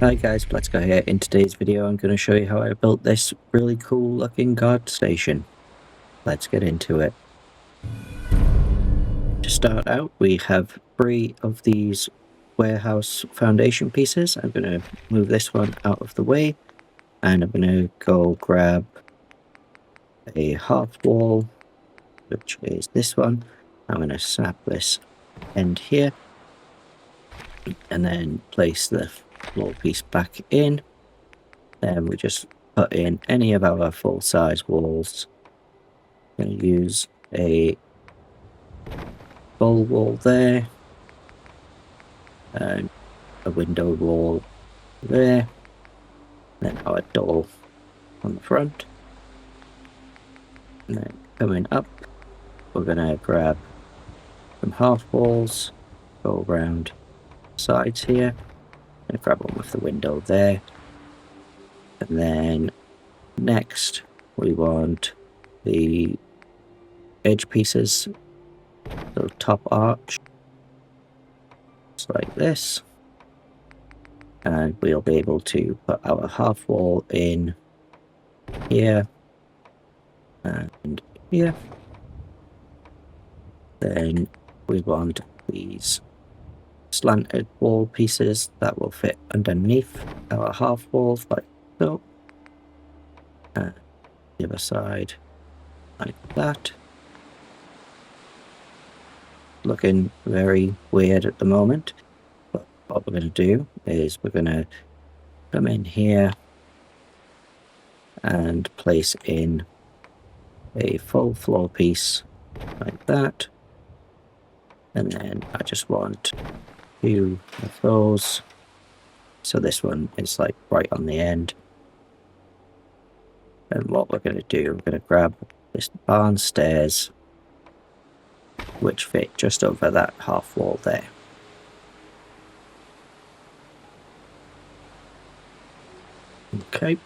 Hi guys, let's go here. In today's video I'm going to show you how I built this really cool looking guard station. Let's get into it. To start out, we have 3 of these warehouse foundation pieces. I'm going to move this one out of the way, and I'm going to go grab a half wall, which is this one. I'm going to snap this end here and then place the floor piece back in. Then we just put in any of our full size walls. I'm going to use a full wall there, and a window wall there, then our door on the front. And then coming up, we're going to grab some half walls, go around sides here, and grab one with the window there. And then next we want the edge pieces, so top arch, just like this, and we'll be able to put our half wall in here and here. Then we want these slanted wall pieces that will fit underneath our half walls like so, and the other side like that. Looking very weird at the moment, but what we're going to do is we're going to come in here and place in a full floor piece like that, and then I just want 2 of those, so this one is like right on the end. And what we're going to do, we're going to grab this barn stairs, which fit just over that half wall there. Okay,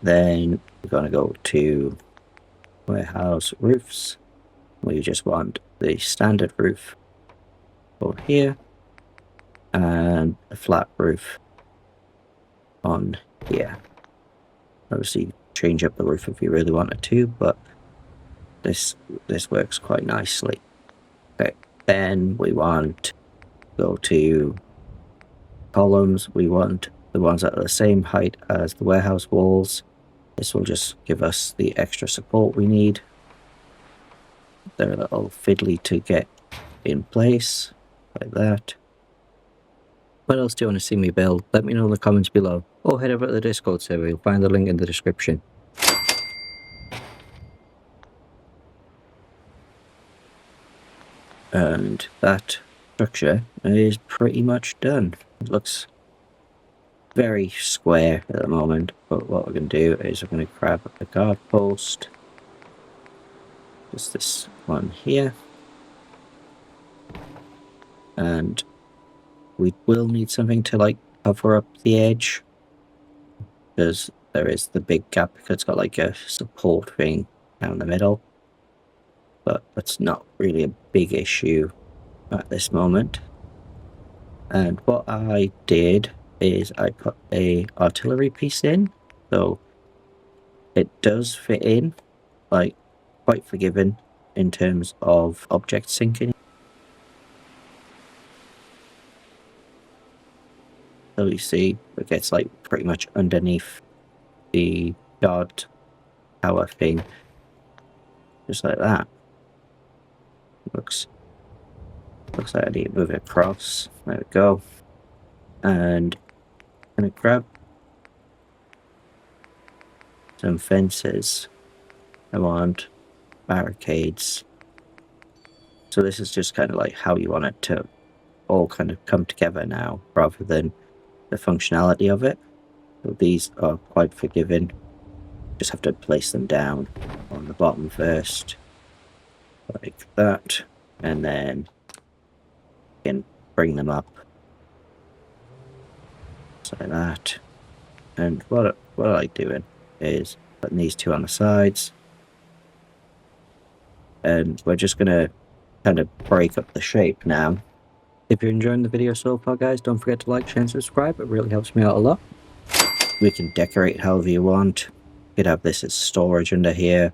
then we're going to go to warehouse roofs. We just want the standard roof over here and a flat roof on here. Obviously change up the roof if you really wanted to, but this works quite nicely. Okay, then we want to go to columns. We want the ones that are the same height as the warehouse walls. This will just give us the extra support we need. They're a little fiddly to get in place, like that. What else do you want to see me build? Let me know in the comments below, or head over to the Discord server. You'll find the link in the description. And that structure is pretty much done. It looks very square at the moment, but what we're going to do is we're going to grab a guard post, just this one here, and we will need something to like cover up the edge, because there is the big gap, because it's got like a support thing down the middle, but that's not really a big issue at this moment. And what I did is I put a artillery piece in, so it does fit in, like quite forgiving in terms of object sinking. So you see it gets like pretty much underneath the guard tower thing, just like that. Looks like I need to move it across. There we go. And I'm gonna grab some fences. I want barricades. So this is just kind of like how you want it to all kind of come together now, rather than the functionality of it. So these are quite forgiving. Just have to place them down on the bottom first, like that, and then you can bring them up, just like that. And what I like doing is putting these 2 on the sides, and we're just gonna kind of break up the shape now. If you're enjoying the video so far, guys, don't forget to like, share, and subscribe. It really helps me out a lot. We can decorate however you want. You could have this as storage under here.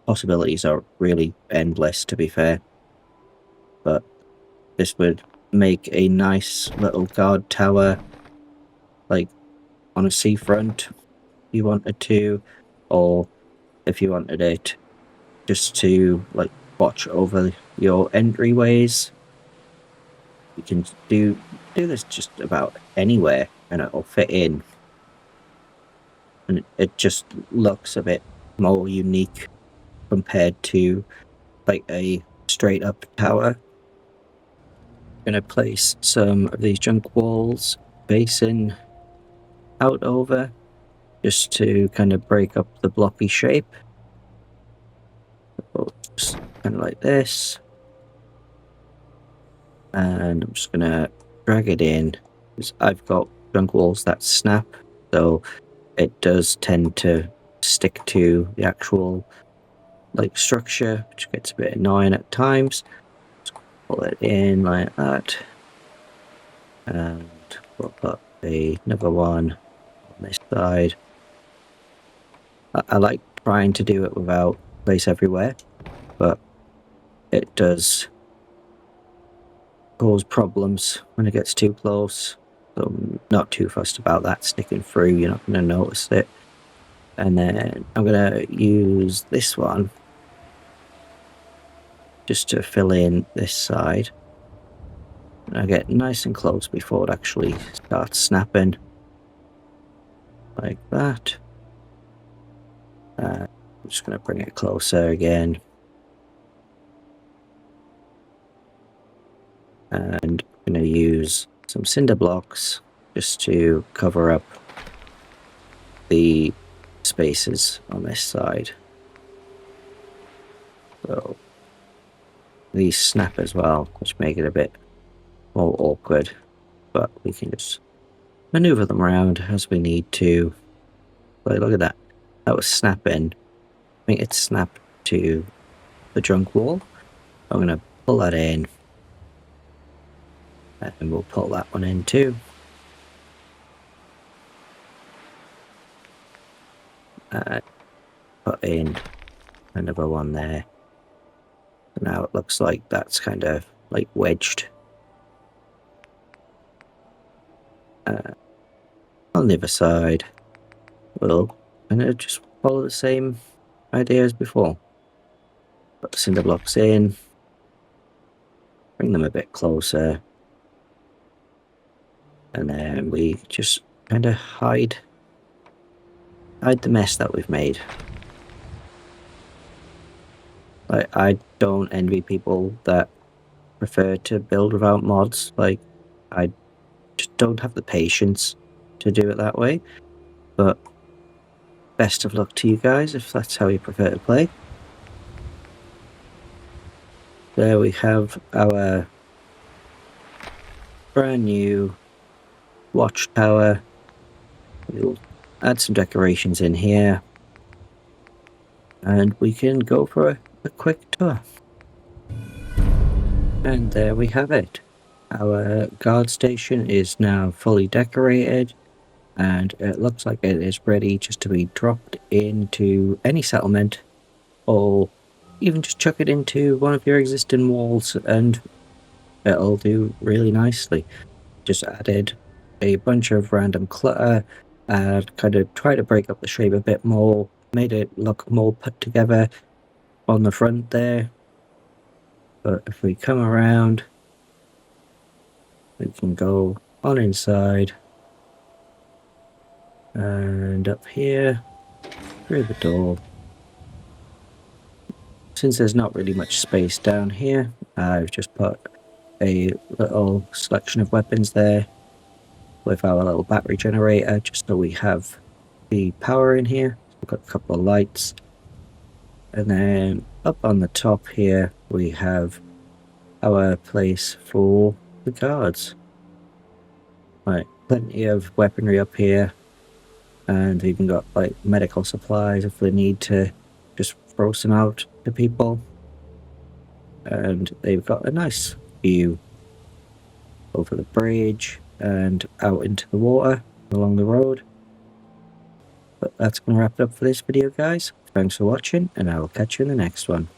Possibilities are really endless, to be fair. But this would make a nice little guard tower, like on a seafront, if you wanted to, or if you wanted it just to like watch over your entryways. You can do this just about anywhere and it'll fit in, and it just looks a bit more unique compared to like a straight up tower. I'm gonna place some of these junk walls facing out over just to kind of break up the blocky shape. So just kind of like this. And I'm just gonna drag it in, because I've got junk walls that snap, so it does tend to stick to the actual like structure, which gets a bit annoying at times. Just pull it in like that, and we'll put another one on this side. I like trying to do it without place everywhere, but it does cause problems when it gets too close, so I'm not too fussed about that sticking through. You're not going to notice it. And then I'm going to use this one just to fill in this side, and I get nice and close before it actually starts snapping like that. I'm just going to bring it closer again. And I'm going to use some cinder blocks just to cover up the spaces on this side. So these snap as well, which make it a bit more awkward, but we can just maneuver them around as we need to. Like, look at that. That was snapping. I think it snapped to the junk wall. I'm going to pull that in. And we'll pull that one in too. Put in another one there. So now it looks like that's kind of like wedged. On the other side, we'll kind of just follow the same idea as before. Put the cinder blocks in, bring them a bit closer, and then we just kind of hide the mess that we've made. Like, I don't envy people that prefer to build without mods. Like, I just don't have the patience to do it that way. But best of luck to you guys if that's how you prefer to play. There we have our brand new watchtower. We'll add some decorations in here, and we can go for a quick tour. And there we have it. Our guard station is now fully decorated, and it looks like it is ready just to be dropped into any settlement, or even just chuck it into one of your existing walls and it'll do really nicely. Just added a bunch of random clutter and kind of try to break up the shape a bit more, made it look more put together on the front there. But if we come around, we can go on inside and up here through the door. Since there's not really much space down here, I've just put a little selection of weapons there with our little battery generator, just so we have the power in here. We've got a couple of lights, and then up on the top here we have our place for the guards. Right, plenty of weaponry up here, and we've even got like medical supplies if we need to just throw some out to people. And they've got a nice view over the bridge and out into the water along the road. But that's going to wrap it up for this video, guys. Thanks for watching, and I will catch you in the next one.